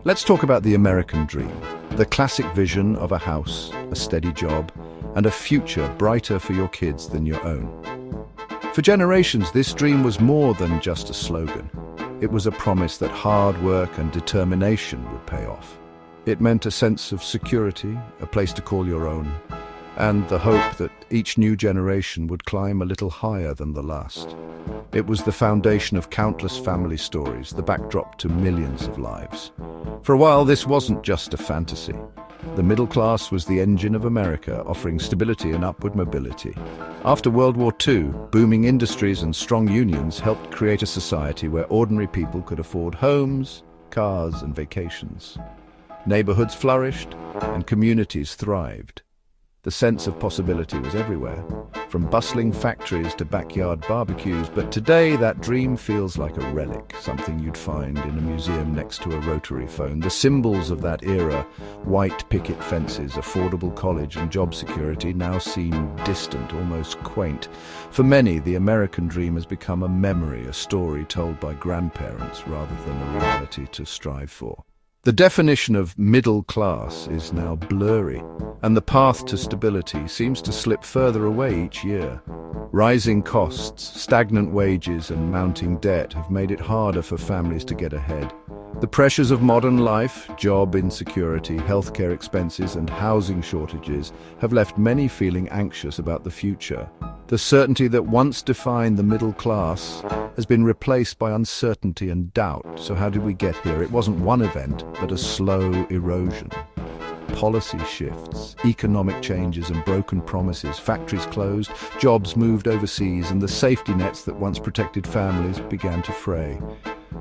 Let's talk about the American dream, the classic vision of a house, a steady job, and a future brighter for your kids than your own. For generations, this dream was more than just a slogan. It was a promise that hard work and determination would pay off. It meant a sense of security, a place to call your own, and the hope that each new generation would climb a little higher than the last. It was the foundation of countless family stories, the backdrop to millions of lives. For a while, this wasn't just a fantasy. The middle class was the engine of America, offering stability and upward mobility. After World War II, booming industries and strong unions helped create a society where ordinary people could afford homes, cars, and vacations. Neighborhoods flourished, and communities thrived. The sense of possibility was everywhere, from bustling factories to backyard barbecues, but today that dream feels like a relic, something you'd find in a museum next to a rotary phone. The symbols of that era, white picket fences, affordable college and job security, now seem distant, almost quaint. For many, the American dream has become a memory, a story told by grandparents rather than a reality to strive for. The definition of middle class is now blurry, and the path to stability seems to slip further away each year. Rising costs, stagnant wages, and mounting debt have made it harder for families to get ahead. The pressures of modern life, job insecurity, healthcare expenses, and housing shortages have left many feeling anxious about the future. The certainty that once defined the middle class has been replaced by uncertainty and doubt. So how did we get here? It wasn't one event, but a slow erosion. Policy shifts, economic changes and broken promises, factories closed, jobs moved overseas, and the safety nets that once protected families began to fray.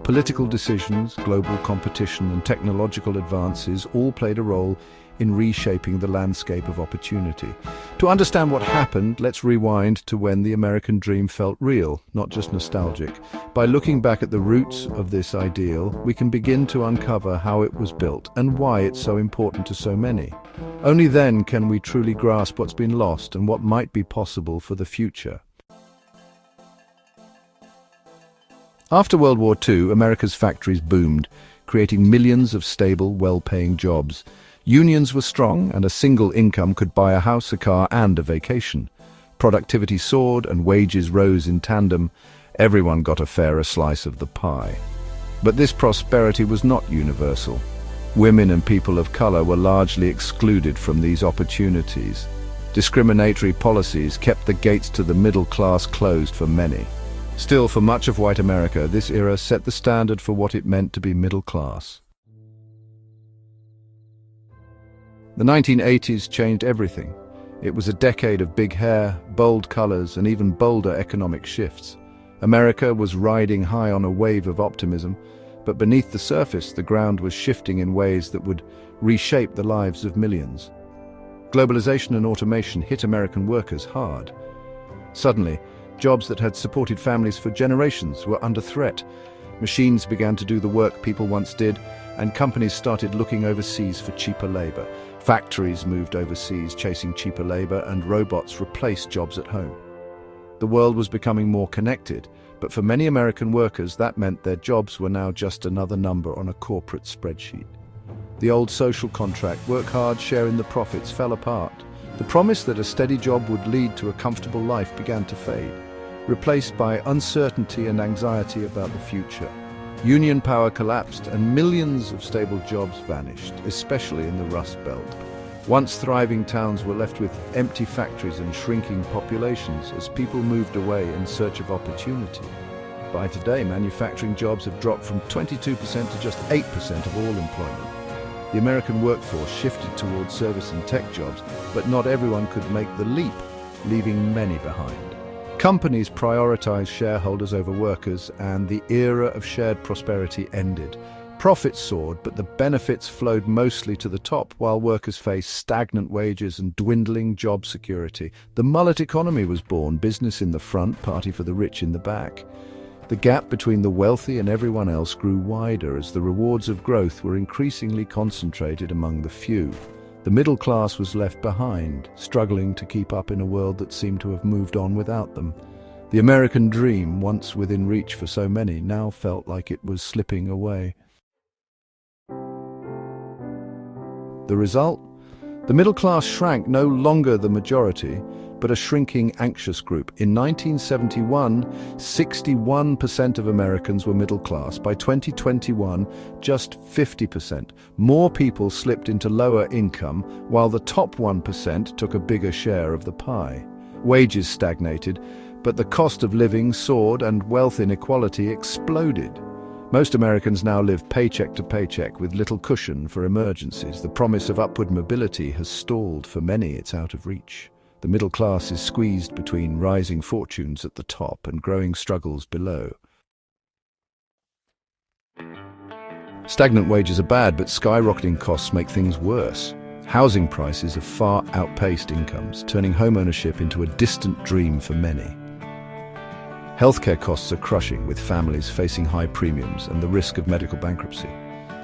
Political decisions, global competition, and technological advances all played a role in reshaping the landscape of opportunity. To understand what happened, let's rewind to when the American dream felt real, not just nostalgic. By looking back at the roots of this ideal, we can begin to uncover how it was built and why it's so important to so many. Only then can we truly grasp what's been lost and what might be possible for the future. After World War II, America's factories boomed, creating millions of stable, well-paying jobs. Unions were strong, and a single income could buy a house, a car, and a vacation. Productivity soared, and wages rose in tandem. Everyone got a fairer slice of the pie. But this prosperity was not universal. Women and people of color were largely excluded from these opportunities. Discriminatory policies kept the gates to the middle class closed for many. Still, for much of white America, this era set the standard for what it meant to be middle class. The 1980s changed everything. It was a decade of big hair, bold colors, and even bolder economic shifts. America was riding high on a wave of optimism, but beneath the surface, the ground was shifting in ways that would reshape the lives of millions. Globalization and automation hit American workers hard. Suddenly, jobs that had supported families for generations were under threat. Machines began to do the work people once did, and companies started looking overseas for cheaper labor. Factories moved overseas, chasing cheaper labor, and robots replaced jobs at home. The world was becoming more connected, but for many American workers, that meant their jobs were now just another number on a corporate spreadsheet. The old social contract, work hard, share in the profits, fell apart. The promise that a steady job would lead to a comfortable life began to fade, replaced by uncertainty and anxiety about the future. Union power collapsed and millions of stable jobs vanished, especially in the Rust Belt. Once thriving towns were left with empty factories and shrinking populations as people moved away in search of opportunity. By today, manufacturing jobs have dropped from 22% to just 8% of all employment. The American workforce shifted towards service and tech jobs, but not everyone could make the leap, leaving many behind. Companies prioritized shareholders over workers, and the era of shared prosperity ended. Profits soared, but the benefits flowed mostly to the top, while workers faced stagnant wages and dwindling job security. The mullet economy was born, business in the front, party for the rich in the back. The gap between the wealthy and everyone else grew wider as the rewards of growth were increasingly concentrated among the few. The middle class was left behind, struggling to keep up in a world that seemed to have moved on without them. The American dream, once within reach for so many, now felt like it was slipping away. The result? The middle class shrank, no longer the majority, but a shrinking anxious group. In 1971, 61% of Americans were middle class. By 2021, just 50%. More people slipped into lower income, while the top 1% took a bigger share of the pie. Wages stagnated, but the cost of living soared and wealth inequality exploded. Most Americans now live paycheck to paycheck with little cushion for emergencies. The promise of upward mobility has stalled. For many, it's out of reach. The middle class is squeezed between rising fortunes at the top and growing struggles below. Stagnant wages are bad, but skyrocketing costs make things worse. Housing prices have far outpaced incomes, turning homeownership into a distant dream for many. Healthcare costs are crushing, with families facing high premiums and the risk of medical bankruptcy.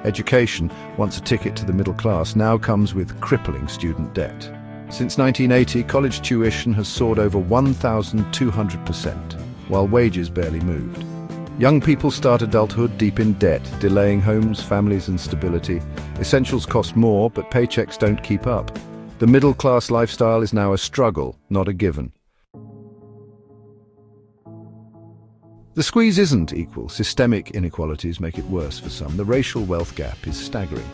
Education, once a ticket to the middle class, now comes with crippling student debt. Since 1980, college tuition has soared over 1,200%, while wages barely moved. Young people start adulthood deep in debt, delaying homes, families, and stability. Essentials cost more, but paychecks don't keep up. The middle-class lifestyle is now a struggle, not a given. The squeeze isn't equal. Systemic inequalities make it worse for some. The racial wealth gap is staggering.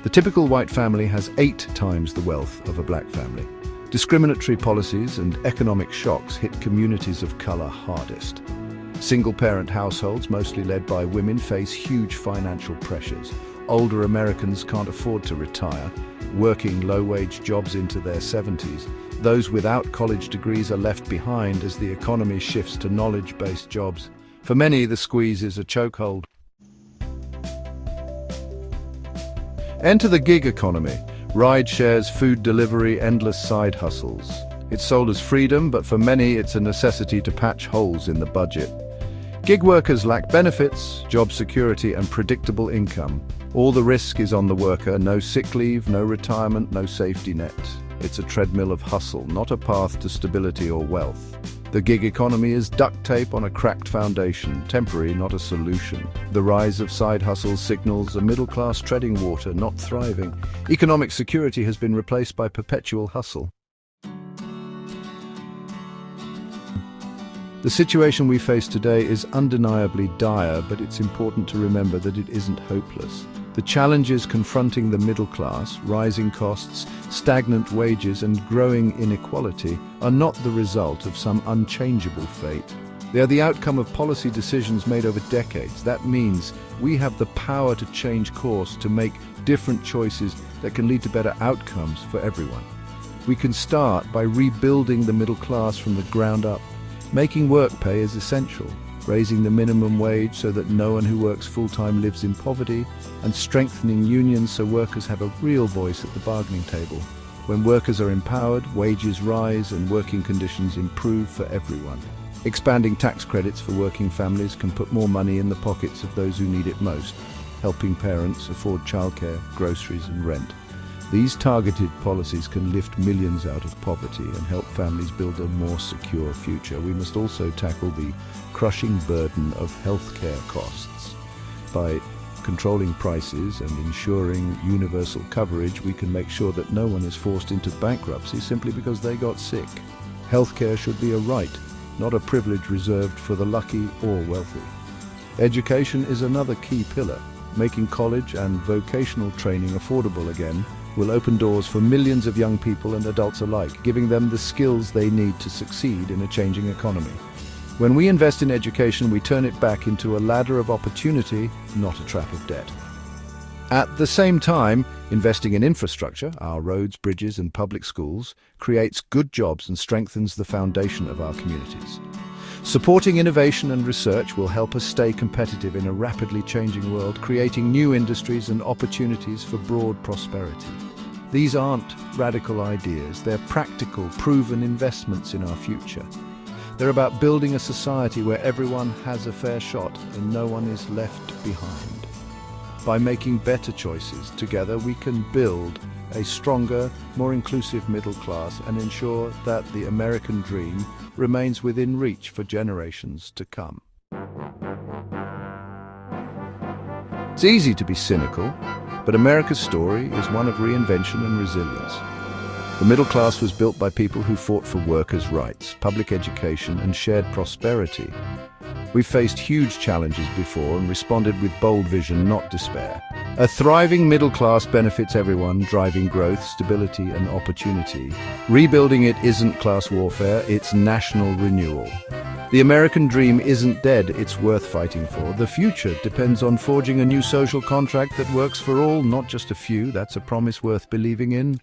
The typical white family has 8 times the wealth of a black family. Discriminatory policies and economic shocks hit communities of color hardest. Single-parent households, mostly led by women, face huge financial pressures. Older Americans can't afford to retire, working low-wage jobs into their 70s. Those without college degrees are left behind as the economy shifts to knowledge-based jobs. For many, the squeeze is a chokehold. Enter the gig economy. Ride shares, food delivery, endless side hustles. It's sold as freedom, but for many it's a necessity to patch holes in the budget. Gig workers lack benefits, job security, and predictable income. All the risk is on the worker. No sick leave, no retirement, no safety net. It's a treadmill of hustle, not a path to stability or wealth. The gig economy is duct tape on a cracked foundation, temporary, not a solution. The rise of side hustles signals a middle class treading water, not thriving. Economic security has been replaced by perpetual hustle. The situation we face today is undeniably dire, but it's important to remember that it isn't hopeless. The challenges confronting the middle class, rising costs, stagnant wages, and growing inequality are not the result of some unchangeable fate. They are the outcome of policy decisions made over decades. That means we have the power to change course, to make different choices that can lead to better outcomes for everyone. We can start by rebuilding the middle class from the ground up. Making work pay is essential. Raising the minimum wage so that no one who works full-time lives in poverty, and strengthening unions so workers have a real voice at the bargaining table. When workers are empowered, wages rise and working conditions improve for everyone. Expanding tax credits for working families can put more money in the pockets of those who need it most, helping parents afford childcare, groceries, and rent. These targeted policies can lift millions out of poverty and help families build a more secure future. We must also tackle the crushing burden of healthcare costs. By controlling prices and ensuring universal coverage, we can make sure that no one is forced into bankruptcy simply because they got sick. Healthcare should be a right, not a privilege reserved for the lucky or wealthy. Education is another key pillar. Making college and vocational training affordable again will open doors for millions of young people and adults alike, giving them the skills they need to succeed in a changing economy. When we invest in education, we turn it back into a ladder of opportunity, not a trap of debt. At the same time, investing in infrastructure, our roads, bridges, and public schools, creates good jobs and strengthens the foundation of our communities. Supporting innovation and research will help us stay competitive in a rapidly changing world, creating new industries and opportunities for broad prosperity. These aren't radical ideas, they're practical, proven investments in our future. They're about building a society where everyone has a fair shot and no one is left behind. By making better choices, together we can build a stronger, more inclusive middle class and ensure that the American dream remains within reach for generations to come. It's easy to be cynical, but America's story is one of reinvention and resilience. The middle class was built by people who fought for workers' rights, public education, and shared prosperity. We've faced huge challenges before and responded with bold vision, not despair. A thriving middle class benefits everyone, driving growth, stability, and opportunity. Rebuilding it isn't class warfare, it's national renewal. The American dream isn't dead, it's worth fighting for. The future depends on forging a new social contract that works for all, not just a few. That's a promise worth believing in.